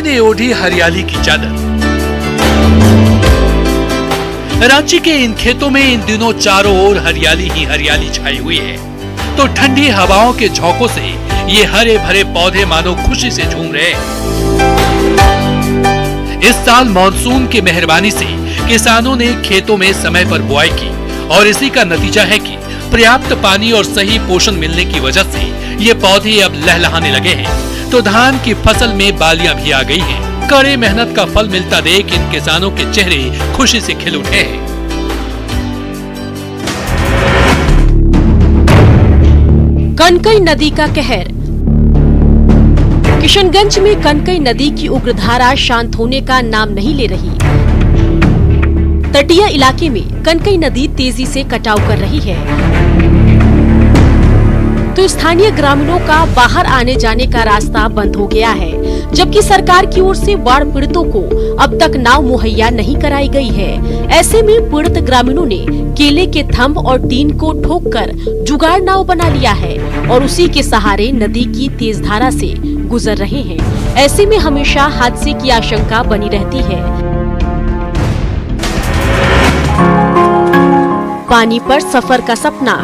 धरती ने ओढ़ी हरियाली की चादर। रांची के इन खेतों में इन दिनों चारों ओर हरियाली ही हरियाली छाई हुई है। तो ठंडी हवाओं के झोंकों से ये हरे भरे पौधे मानो खुशी से झूम रहे हैं। इस साल मॉनसून की मेहरबानी से किसानों ने खेतों में समय पर बुआई की और इसी का नतीजा है कि पर्याप्त पानी और सही पोषण मिलने की वजह से ये पौधे अब लहलहाने लगे हैं। तो धान की फसल में बालियां भी आ गई हैं। कड़ी मेहनत का फल मिलता देख इन किसानों के चेहरे खुशी से खिल उठे हैं। कनकई नदी का कहर। किशनगंज में कनकई नदी की उग्र धारा शांत होने का नाम नहीं ले रही। तटीय इलाके में कनकई नदी तेजी से कटाव कर रही है, तो स्थानीय ग्रामीणों का बाहर आने जाने का रास्ता बंद हो गया है, जबकि सरकार की ओर से बाढ़ पीड़ितों को अब तक नाव मुहैया नहीं कराई गई है। ऐसे में पीड़ित ग्रामीणों ने केले के थंभ और टीन को ठोककर जुगाड़ नाव बना लिया है और उसी के सहारे नदी की तेज धारा से गुजर रहे हैं। ऐसे में हमेशा हादसे की आशंका बनी रहती है। पानी पर सफर का सपना।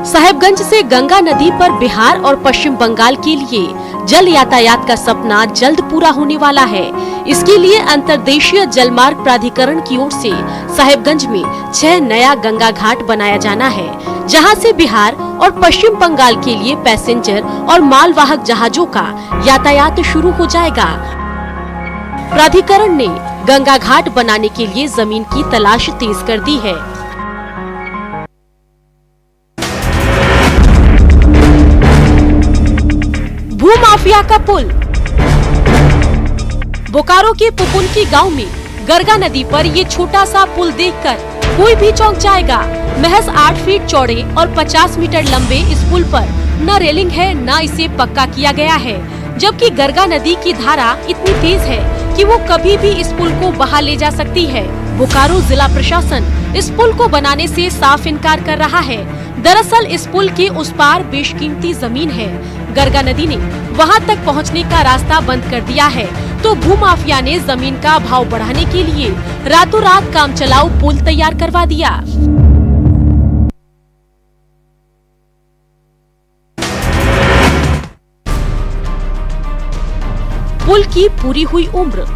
साहेबगंज से गंगा नदी पर बिहार और पश्चिम बंगाल के लिए जल यातायात का सपना जल्द पूरा होने वाला है। इसके लिए अंतर्देशीय जलमार्ग प्राधिकरण की ओर से साहेबगंज में 6 नया गंगा घाट बनाया जाना है, जहां से बिहार और पश्चिम बंगाल के लिए पैसेंजर और मालवाहक जहाजों का यातायात शुरू हो जाएगा। प्राधिकरण ने गंगा घाट बनाने के लिए जमीन की तलाश तेज कर दी है। भूमाफिया का पुल। बोकारो के पुपुनकी गांव में गरगा नदी पर ये छोटा सा पुल देखकर कोई भी चौंक जाएगा। महज 8 फीट चौड़े और 50 मीटर लंबे इस पुल पर न रेलिंग है, न इसे पक्का किया गया है, जबकि गरगा नदी की धारा इतनी तेज है कि वो कभी भी इस पुल को बहा ले जा सकती है। बोकारो जिला प्रशासन इस पुल को बनाने से साफ इनकार कर रहा है। दरअसल इस पुल के उस पार बेशकीमती जमीन है। गरगा नदी ने वहां तक पहुंचने का रास्ता बंद कर दिया है, तो भूमाफिया ने जमीन का भाव बढ़ाने के लिए रातों रात काम चलाऊ पुल तैयार करवा दिया। पुल की पूरी हुई उम्र।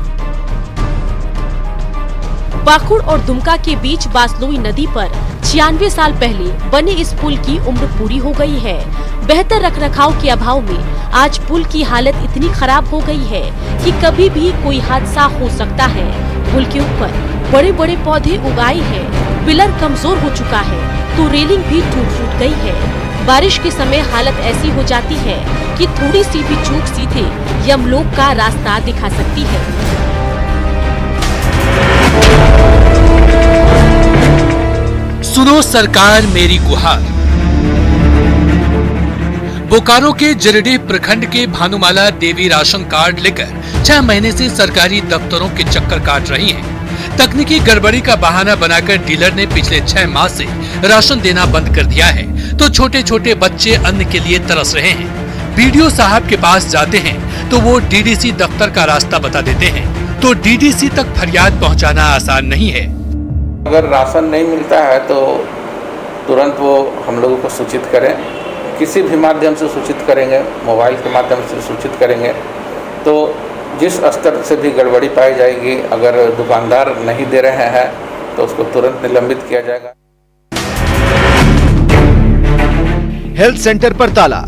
पाखुड़ और दुमका के बीच बासलोई नदी पर 96 साल पहले बने इस पुल की उम्र पूरी हो गई है। बेहतर रखरखाव के अभाव में आज पुल की हालत इतनी खराब हो गई है कि कभी भी कोई हादसा हो सकता है। पुल के ऊपर बड़े बड़े पौधे उगाए हैं, पिलर कमजोर हो चुका है, तो रेलिंग भी टूट गई है। बारिश के समय हालत ऐसी हो जाती है कि थोड़ी सी भी चूक सीधे यमलोक का रास्ता दिखा सकती है। सुनो सरकार मेरी गुहार। बोकारो के जरडीह प्रखंड के भानुमाला देवी राशन कार्ड लेकर 6 महीने से सरकारी दफ्तरों के चक्कर काट रही हैं। तकनीकी गड़बड़ी का बहाना बनाकर डीलर ने पिछले 6 माह से राशन देना बंद कर दिया है, तो छोटे छोटे बच्चे अन्न के लिए तरस रहे हैं। बीडीओ साहब के पास जाते हैं तो वो डीडीसी दफ्तर का रास्ता बता देते हैं, तो डीडीसी तक फरियाद पहुंचाना आसान नहीं है। अगर राशन नहीं मिलता है तो तुरंत वो हम लोगों को सूचित करें, किसी भी माध्यम से सूचित करेंगे, मोबाइल के माध्यम से सूचित करेंगे। तो जिस स्तर से भी गड़बड़ी पाई जाएगी, अगर दुकानदार नहीं दे रहे हैं तो उसको तुरंत निलंबित किया जाएगा। हेल्थ सेंटर पर ताला।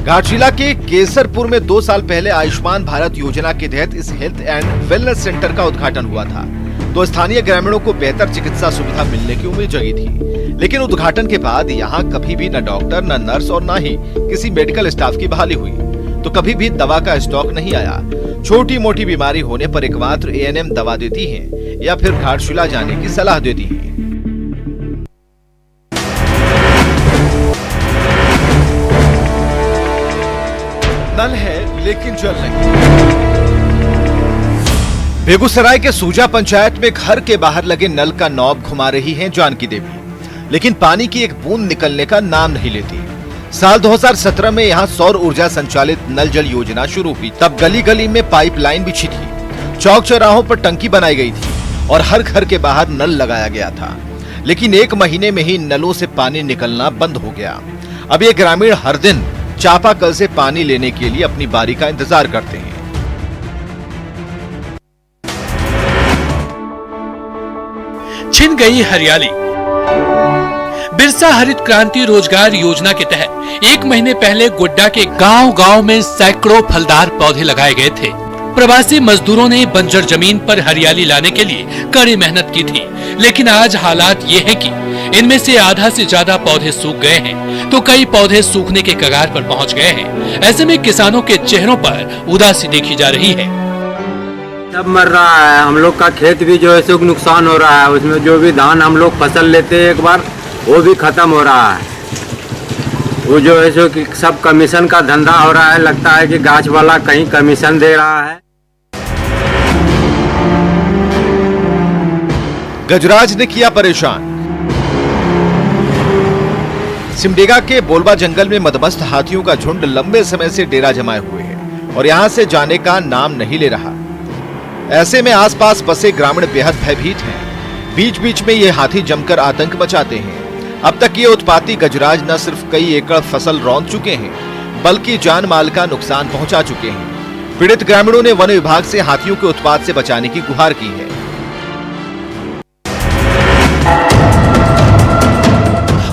घाटशिला के केसरपुर में 2 साल पहले आयुष्मान भारत योजना के तहत इस हेल्थ एंड वेलनेस सेंटर का उद्घाटन हुआ था, तो स्थानीय ग्रामीणों को बेहतर चिकित्सा सुविधा मिलने की उम्मीद जगी थी। लेकिन उद्घाटन के बाद यहाँ कभी भी न डॉक्टर, न नर्स और न ही किसी मेडिकल स्टाफ की बहाली हुई, तो कभी भी दवा का स्टॉक नहीं आया। छोटी मोटी बीमारी होने पर एकमात्र एएनएम दवा देती हैं या फिर घाटशिला जाने की सलाह देती हैं। नल है लेकिन जल नहीं। बेगूसराय के सूजा पंचायत में घर के बाहर लगे नल का नॉब घुमा रही हैं जानकी देवी, लेकिन पानी की एक बूंद निकलने का नाम नहीं लेती। साल 2017 में यहाँ सौर ऊर्जा संचालित नल जल योजना शुरू हुई। तब गली गली में पाइपलाइन बिछी थी, चौक चौराहों पर टंकी बनाई गई थी और हर घर के बाहर नल लगाया गया था। लेकिन 1 महीने में ही नलों से पानी निकलना बंद हो गया। अब ये ग्रामीण हर दिन चापाकल से पानी लेने के लिए अपनी बारी का इंतजार करते हैं। छिन गई हरियाली। बिरसा हरित क्रांति रोजगार योजना के तहत 1 महीने पहले गोड्डा के गांव-गांव में सैकड़ों फलदार पौधे लगाए गए थे। प्रवासी मजदूरों ने बंजर जमीन पर हरियाली लाने के लिए कड़ी मेहनत की थी, लेकिन आज हालात ये है कि इनमें से आधा से ज्यादा पौधे सूख गए हैं, तो कई पौधे सूखने के कगार पर पहुंच गए हैं। ऐसे में किसानों के चेहरों पर उदासी देखी जा रही है। सब मर रहा है, हम लोग का खेत भी जो है सो नुकसान हो रहा है। उसमें जो भी धान हम लोग फसल लेते हैं एक बार, वो भी खत्म हो रहा है। वो जो है सो कि सब कमीशन का धंधा हो रहा है। लगता है कि गाछ वाला कहीं कमीशन दे रहा है। गजराज ने किया परेशान। सिमडेगा के बोलबा जंगल में मदमस्त हाथियों का झुंड लंबे समय से डेरा जमाए हुए है और यहां से जाने का नाम नहीं ले रहा। ऐसे में आसपास बसे ग्रामीण बेहद भयभीत हैं। बीच बीच में ये हाथी जमकर आतंक मचाते हैं। अब तक ये उत्पाती गजराज न सिर्फ कई एकड़ फसल रौंद चुके हैं, बल्कि जान माल का नुकसान पहुंचा चुके हैं। पीड़ित ग्रामीणों ने वन विभाग से हाथियों के उत्पात से बचाने की गुहार की है।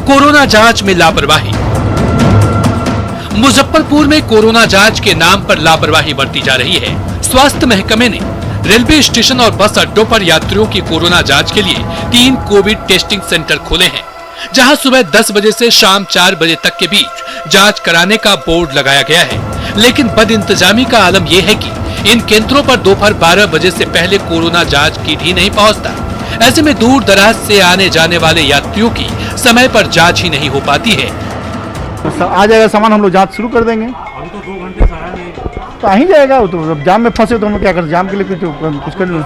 कोरोना जांच में लापरवाही। मुजफ्फरपुर में कोरोना जांच के नाम पर लापरवाही बरती जा रही है। स्वास्थ्य महकमे ने रेलवे स्टेशन और बस अड्डों पर यात्रियों की कोरोना जांच के लिए 3 कोविड टेस्टिंग सेंटर खोले हैं, जहां सुबह 10 बजे से शाम 4 बजे तक के बीच जांच कराने का बोर्ड लगाया गया है। लेकिन बदइंतजामी का आलम यह है कि इन केंद्रों पर दोपहर 12 बजे से पहले कोरोना जांच किट ही नहीं पहुंचता। ऐसे में दूर दराज से आने जाने वाले यात्रियों की समय पर जांच ही नहीं हो पाती है। आ जाएगा सामान, हम लोग जांच शुरू कर देंगे। अभी तो 2 घंटे से आया नहीं, तो आ ही जाएगा। वो तो जाम में फंसे तो हम लोग क्या करें, जाम के लिए कुछ कर नहीं।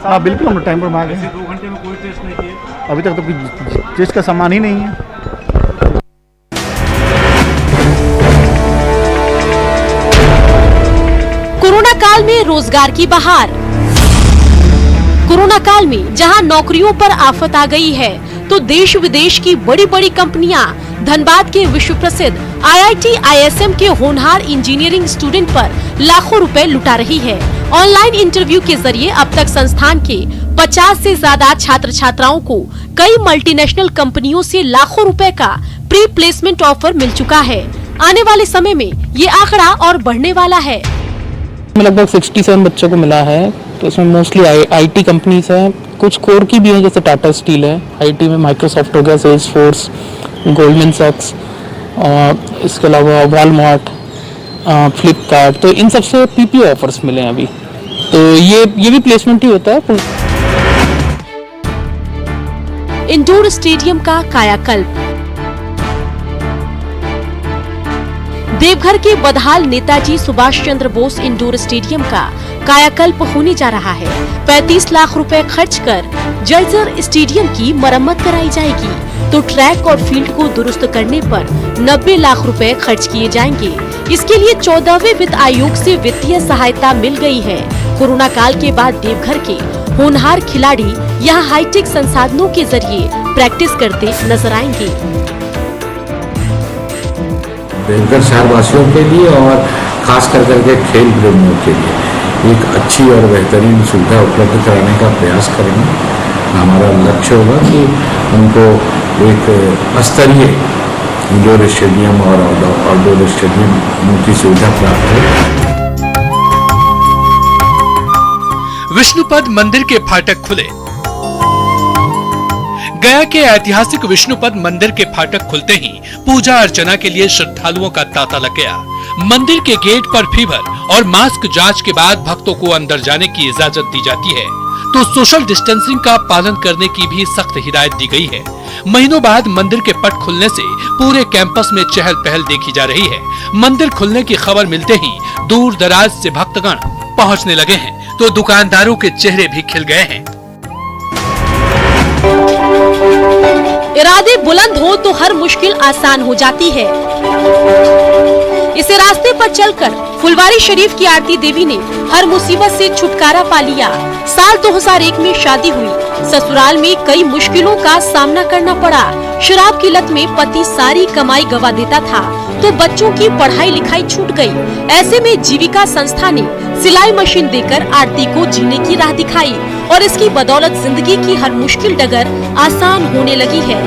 हाँ बिल्कुल, हम लोग टाइम पर आ गए। 2 घंटे में कोई टेस्ट नहीं किया अभी तक तो कुछ टेस्ट का सामान ही नहीं है। कोरोना काल में रोजगार की बहार। कोरोना काल में जहां नौकरियों पर आफत आ गई है, तो देश विदेश की बड़ी बड़ी कंपनियां धनबाद के विश्व प्रसिद्ध IIT ISM के होनहार इंजीनियरिंग स्टूडेंट पर लाखों रुपए लुटा रही है। ऑनलाइन इंटरव्यू के जरिए अब तक संस्थान के 50 से ज्यादा छात्र छात्राओं को कई मल्टीनेशनल कंपनियों से लाखों रुपए का प्री प्लेसमेंट ऑफर मिल चुका है। आने वाले समय में ये आंकड़ा और बढ़ने वाला है। लगभग 67 बच्चों को मिला है, तो इसमें मोस्टली IT कंपनीज है, कुछ कोर की भी है जैसे टाटा स्टील है, IT में माइक्रोसॉफ्ट हो गया, सेल्सफोर्स, गोल्डमैन सैक्स, और इसके अलावा वॉलमार्ट, फ्लिपकार्ट, तो इन सबसे PPO ऑफर्स मिले हैं अभी। तो ये भी प्लेसमेंट ही होता है। इंडोर स्टेडियम का कायाकल्प। देवघर के बदहाल नेताजी सुभाष चंद्र बोस इंडोर स्टेडियम का कायाकल्प होने जा रहा है। 35 लाख रुपए खर्च कर जर्जर स्टेडियम की मरम्मत कराई जाएगी, तो ट्रैक और फील्ड को दुरुस्त करने पर 90 लाख रुपए खर्च किए जाएंगे। इसके लिए 14वें वित्त आयोग से वित्तीय सहायता मिल गई है। कोरोना काल के बाद देवघर के होनहार खिलाड़ी यहाँ हाईटेक संसाधनों के जरिए प्रैक्टिस करते नजर आएंगे। देवघर शहरवासियों के लिए और खास कर करके खेल प्रेमियों के लिए एक अच्छी और बेहतरीन सुविधा उपलब्ध कराने का प्रयास करेंगे। हमारा लक्ष्य होगा कि उनको एक स्तरीय इंडोर स्टेडियम और आउटडोर स्टेडियम की सुविधा प्राप्त हो। विष्णुपद मंदिर के फाटक खुले। गया के ऐतिहासिक विष्णुपद मंदिर के फाटक खुलते ही पूजा अर्चना के लिए श्रद्धालुओं का तांता लग गया। मंदिर के गेट पर फीवर और मास्क जांच के बाद भक्तों को अंदर जाने की इजाजत दी जाती है, तो सोशल डिस्टेंसिंग का पालन करने की भी सख्त हिदायत दी गई है। महीनों बाद मंदिर के पट खुलने से पूरे कैंपस में चहल पहल देखी जा रही है। मंदिर खुलने की खबर मिलते ही दूर दराज से भक्तगण पहुंचने लगे हैं, तो दुकानदारों के चेहरे भी खिल गए हैं। इरादे बुलंद हो तो हर मुश्किल आसान हो जाती है। इस रास्ते पर चलकर फुलवारी शरीफ की आरती देवी ने हर मुसीबत से छुटकारा पा लिया। साल 2001 में शादी हुई, ससुराल में कई मुश्किलों का सामना करना पड़ा। शराब की लत में पति सारी कमाई गवा देता था तो बच्चों की पढ़ाई लिखाई छूट गई। ऐसे में जीविका संस्था ने सिलाई मशीन देकर आरती को जीने की राह दिखाई और इसकी बदौलत जिंदगी की हर मुश्किल डगर आसान होने लगी है।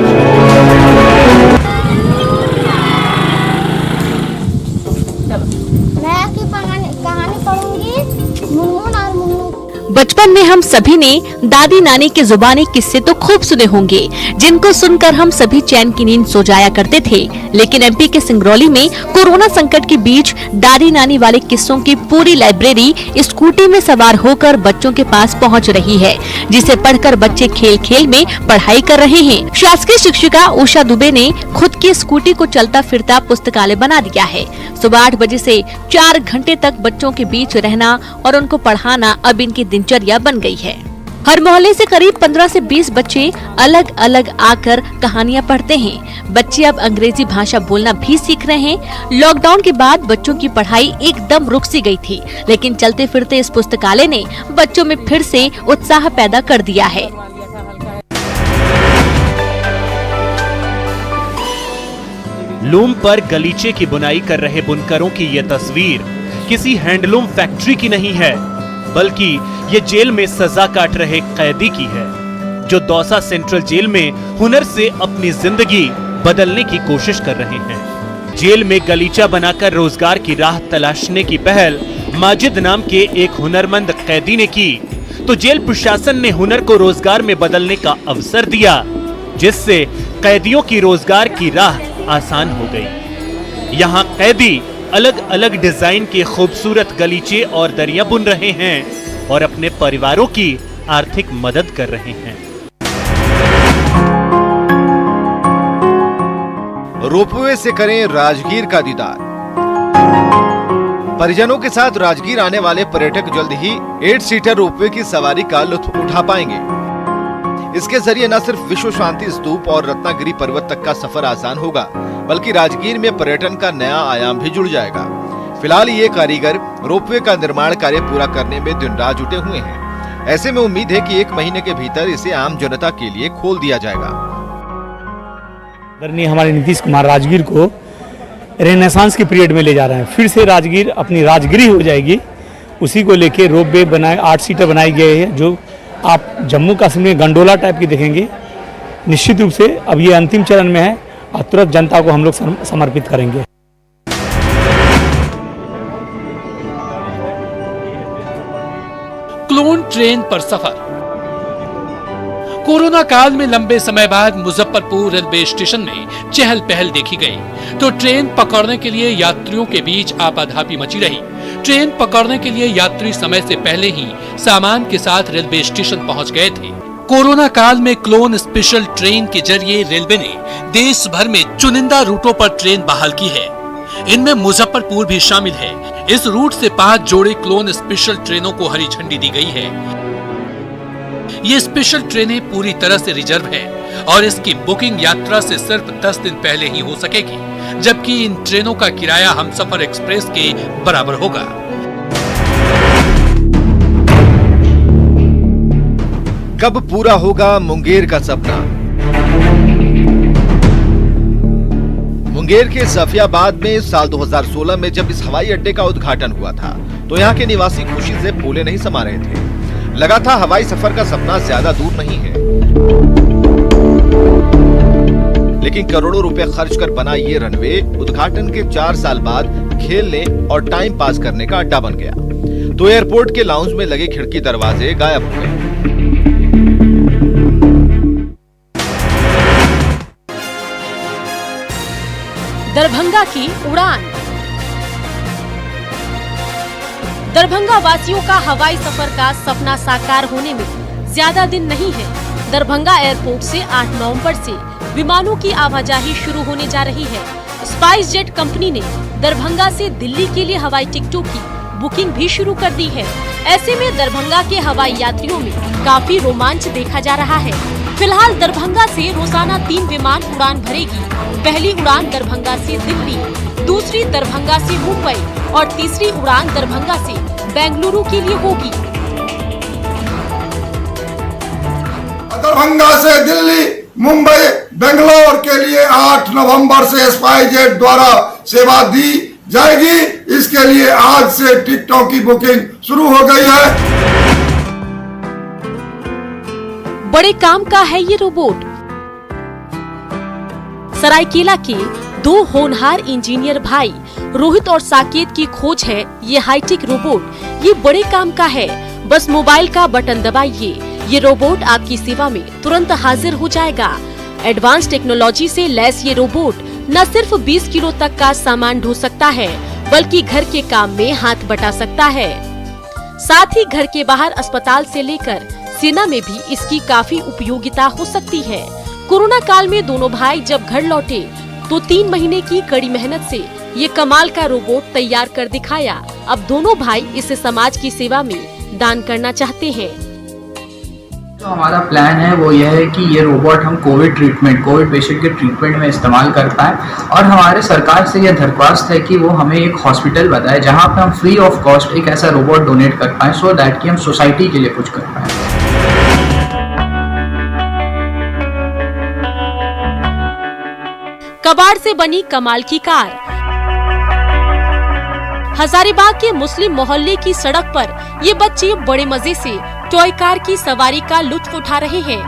मैं आपकी कहानी पढ़ूंगी, मुनमुन और मुन्नू। बचपन में हम सभी ने दादी नानी के जुबानी किस्से तो खूब सुने होंगे, जिनको सुनकर हम सभी चैन की नींद सो जाया करते थे। लेकिन एमपी के सिंगरौली में कोरोना संकट के बीच दादी नानी वाले किस्सों की पूरी लाइब्रेरी स्कूटी में सवार होकर बच्चों के पास पहुंच रही है, जिसे पढ़कर बच्चे खेल खेल में पढ़ाई कर रहे हैं। शासकीय शिक्षिका उषा दुबे ने खुद की स्कूटी को चलता फिरता पुस्तकालय बना दिया है। सुबह 8 बजे से 4 घंटे तक बच्चों के बीच रहना और उनको पढ़ाना अब इनकी दिनचर्या बन गई है। हर मोहल्ले से करीब 15 से 20 बच्चे अलग अलग आकर कहानियां पढ़ते हैं। बच्चे अब अंग्रेजी भाषा बोलना भी सीख रहे हैं। लॉकडाउन के बाद बच्चों की पढ़ाई एकदम रुक सी गई थी, लेकिन चलते फिरते इस पुस्तकालय ने बच्चों में फिर से उत्साह पैदा कर दिया है। लूम पर गलीचे की बुनाई कर रहे बुनकरों की ये तस्वीर किसी हैंडलूम फैक्ट्री की नहीं है, बल्कि ये जेल में सजा काट रहे कैदी की है, जो दौसा सेंट्रल जेल में हुनर से अपनी जिंदगी बदलने की कोशिश कर रहे हैं। जेल में गलीचा बनाकर रोजगार की राह तलाशने की पहल माजिद नाम के एक हुनरमंद कैदी ने की, तो जेल प्रशासन ने हुनर को रोजगार में बदलने का अवसर दिया, जिससे कैदियों की रोजगार की राह आसान हो गई। यहाँ कैदी अलग अलग डिजाइन के खूबसूरत गलीचे और दरिया बुन रहे हैं और अपने परिवारों की आर्थिक मदद कर रहे हैं। रोपवे से करें राजगीर का दीदार। परिजनों के साथ राजगीर आने वाले पर्यटक जल्द ही 8 सीटर रोपवे की सवारी का लुत्फ उठा पाएंगे। इसके जरिए न सिर्फ विश्व शांति स्तूप और रत्नागिरी पर्वत तक का सफर आसान होगा, बल्कि राजगीर में पर्यटन का नया आयाम भी जुड़ जाएगा। फिलहाल ये कारीगर रोपवे का निर्माण कार्य पूरा करने में दिन रात जुटे हुए हैं। ऐसे में उम्मीद है कि 1 महीने के भीतर इसे आम जनता के लिए खोल दिया जाएगा। हमारे नीतीश कुमार राजगीर को रेनेसांस के पीरियड में ले जा रहे हैं। फिर से राजगीर अपनी राजगिरी हो जाएगी। उसी को लेके रोपवे बनाए 8 सीटर बनाई गए हैं, जो आप जम्मू कश्मीर में गंडोला टाइप की देखेंगे। निश्चित रूप से अब ये अंतिम चरण में है और तुरंत जनता को हम लोग समर्पित करेंगे। क्लोन ट्रेन पर सफर। कोरोना काल में लंबे समय बाद मुजफ्फरपुर रेलवे स्टेशन में चहल पहल देखी गई, तो ट्रेन पकड़ने के लिए यात्रियों के बीच आपाधापी मची रही। ट्रेन पकड़ने के लिए यात्री समय से पहले ही सामान के साथ रेलवे स्टेशन पहुंच गए थे। कोरोना काल में क्लोन स्पेशल ट्रेन के जरिए रेलवे ने देश भर में चुनिंदा रूटों पर ट्रेन बहाल की है। इनमें मुजफ्फरपुर भी शामिल है। इस रूट से 5 जोड़े क्लोन स्पेशल ट्रेनों को हरी झंडी दी गई है। ये स्पेशल ट्रेनें पूरी तरह से रिजर्व है और इसकी बुकिंग यात्रा से सिर्फ 10 दिन पहले ही हो सकेगी, जबकि इन ट्रेनों का किराया हमसफर एक्सप्रेस के बराबर होगा। कब पूरा होगा मुंगेर का सपना? मुंगेर के सफियाबाद में साल 2016 में जब इस हवाई अड्डे का उद्घाटन हुआ था, तो यहाँ के निवासी खुशी से फूले नहीं समा रहे थे। लगा था हवाई सफर का सपना ज्यादा दूर नहीं है, लेकिन करोड़ों रुपए खर्च कर बना ये रनवे उद्घाटन के 4 साल बाद खेलने और टाइम पास करने का अड्डा बन गया। तो एयरपोर्ट के लाउंज में लगे खिड़की दरवाजे गायब हो गए। दरभंगा की उड़ान। दरभंगा वासियों का हवाई सफर का सपना साकार होने में ज्यादा दिन नहीं है। दरभंगा एयरपोर्ट से 8 नवंबर से विमानों की आवाजाही शुरू होने जा रही है। स्पाइस जेट कंपनी ने दरभंगा से दिल्ली के लिए हवाई टिकटों की बुकिंग भी शुरू कर दी है। ऐसे में दरभंगा के हवाई यात्रियों में काफी रोमांच देखा जा रहा है। फिलहाल दरभंगा से रोजाना 3 विमान उड़ान भरेगी। पहली उड़ान दरभंगा से दिल्ली, दूसरी दरभंगा से मुंबई और तीसरी उड़ान दरभंगा से बेंगलुरु के लिए होगी। दरभंगा से दिल्ली, मुंबई, बेंगलोर के लिए 8 नवंबर से स्पाइसजेट द्वारा सेवा दी जाएगी। इसके लिए आज से टिकटों की बुकिंग शुरू हो गई है। बड़े काम का है ये रोबोट। सरायकेला के 2 होनहार इंजीनियर भाई रोहित और साकेत की खोज है ये हाईटेक रोबोट। ये बड़े काम का है, बस मोबाइल का बटन दबाइए, ये रोबोट आपकी सेवा में तुरंत हाजिर हो जाएगा। एडवांस टेक्नोलॉजी से लैस ये रोबोट न सिर्फ 20 किलो तक का सामान ढो सकता है, बल्कि घर के काम में हाथ बटा सकता है। साथ ही घर के बाहर अस्पताल से लेकर सेना में भी इसकी काफी उपयोगिता हो सकती है। कोरोना काल में दोनों भाई जब घर लौटे तो 3 महीने की कड़ी मेहनत से ये कमाल का रोबोट तैयार कर दिखाया। अब दोनों भाई इसे समाज की सेवा में दान करना चाहते हैं। तो हमारा प्लान है वो यह है कि ये रोबोट हम कोविड पेशेंट के ट्रीटमेंट में इस्तेमाल कर पाए, और हमारे सरकार से यह दरख्वास्त है कि वो हमें एक हॉस्पिटल बताए जहां पर हम फ्री ऑफ कॉस्ट एक ऐसा रोबोट डोनेट कर पाए, सो दैट कि हम सोसाइटी के लिए कुछ कर पाए। कबाड़ से बनी कमाल की कार। हजारीबाग के मुस्लिम मोहल्ले की सड़क पर ये बच्चे बड़े मजे से टॉय कार की सवारी का लुत्फ उठा रहे हैं।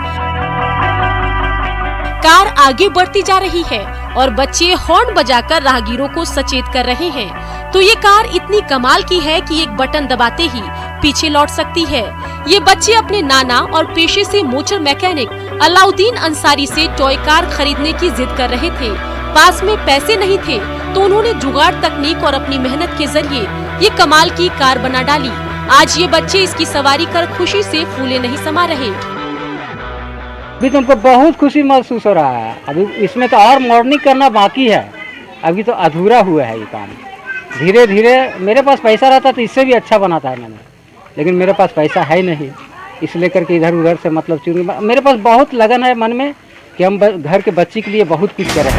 कार आगे बढ़ती जा रही है और बच्चे हॉर्न बजाकर राहगीरों को सचेत कर रहे हैं। तो ये कार इतनी कमाल की है कि एक बटन दबाते ही पीछे लौट सकती है। ये बच्चे अपने नाना और पेशे से मोटर मैकेनिक अलाउद्दीन अंसारी से टॉय कार खरीदने की जिद कर रहे थे। पास में पैसे नहीं थे तो उन्होंने जुगाड़ तकनीक और अपनी मेहनत के जरिए ये कमाल की कार बना डाली। आज ये बच्चे इसकी सवारी कर खुशी से फूले नहीं समा रहे। अभी तुमको बहुत खुशी महसूस हो रहा है। अभी इसमें तो और मॉडर्निंग करना बाकी है, अभी तो अधूरा हुआ है ये काम। धीरे धीरे मेरे पास पैसा रहता तो इससे भी अच्छा बनाता है मैंने, लेकिन मेरे पास पैसा है नहीं, इसलिए करके इधर उधर से मतलब चुनी। मेरे पास बहुत लगन है मन में कि हम घर के बच्चे के लिए बहुत कुछ करें।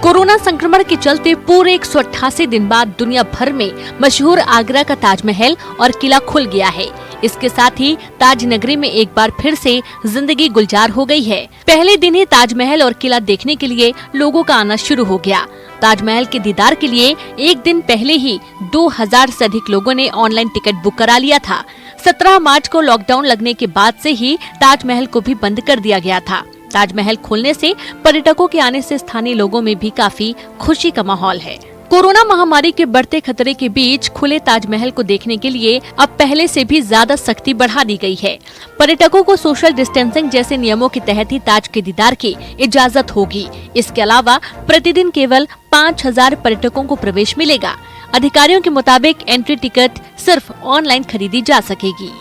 कोरोना संक्रमण के चलते पूरे 188 दिन बाद दुनिया भर में मशहूर आगरा का ताजमहल और किला खुल गया है। इसके साथ ही ताज नगरी में एक बार फिर से जिंदगी गुलजार हो गई है। पहले दिन ही ताजमहल और किला देखने के लिए लोगों का आना शुरू हो गया। ताजमहल के दीदार के लिए एक दिन पहले ही 2000 से अधिक लोगों ने ऑनलाइन टिकट बुक करा लिया था। 17 मार्च को लॉकडाउन लगने के बाद से ही ताजमहल को भी बंद कर दिया गया था। ताजमहल खुलने से पर्यटकों के आने से स्थानीय लोगों में भी काफी खुशी का माहौल है। कोरोना महामारी के बढ़ते खतरे के बीच खुले ताजमहल को देखने के लिए अब पहले से भी ज्यादा सख्ती बढ़ा दी गई है। पर्यटकों को सोशल डिस्टेंसिंग जैसे नियमों के तहत ही ताज के दीदार की इजाजत होगी। इसके अलावा प्रतिदिन केवल 5000 पर्यटकों को प्रवेश मिलेगा। अधिकारियों के मुताबिक एंट्री टिकट सिर्फ ऑनलाइन खरीदी जा सकेगी।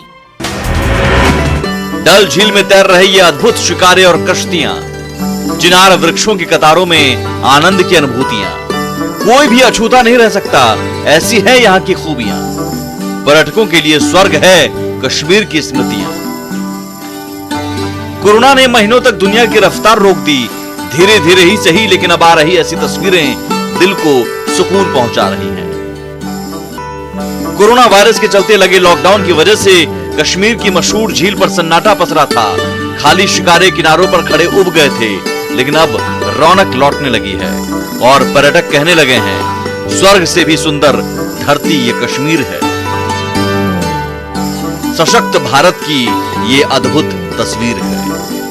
डल झील में तैर रही ये अद्भुत शिकारे और कश्तियां, चिनार वृक्षों की कतारों में आनंद की अनुभूतियां, कोई भी अछूता नहीं रह सकता, ऐसी है यहाँ की खूबियां। पर्यटकों के लिए स्वर्ग है कश्मीर की स्मृतियां। कोरोना ने महीनों तक दुनिया की रफ्तार रोक दी। धीरे धीरे ही सही, लेकिन अब आ रही ऐसी तस्वीरें दिल को सुकून पहुंचा रही हैं। कोरोना वायरस के चलते लगे लॉकडाउन की वजह से कश्मीर की मशहूर झील पर सन्नाटा पसरा था। खाली शिकारे किनारों पर खड़े उब गए थे, लेकिन अब रौनक लौटने लगी है और पर्यटक कहने लगे हैं, स्वर्ग से भी सुंदर धरती ये कश्मीर है। सशक्त भारत की ये अद्भुत तस्वीर है।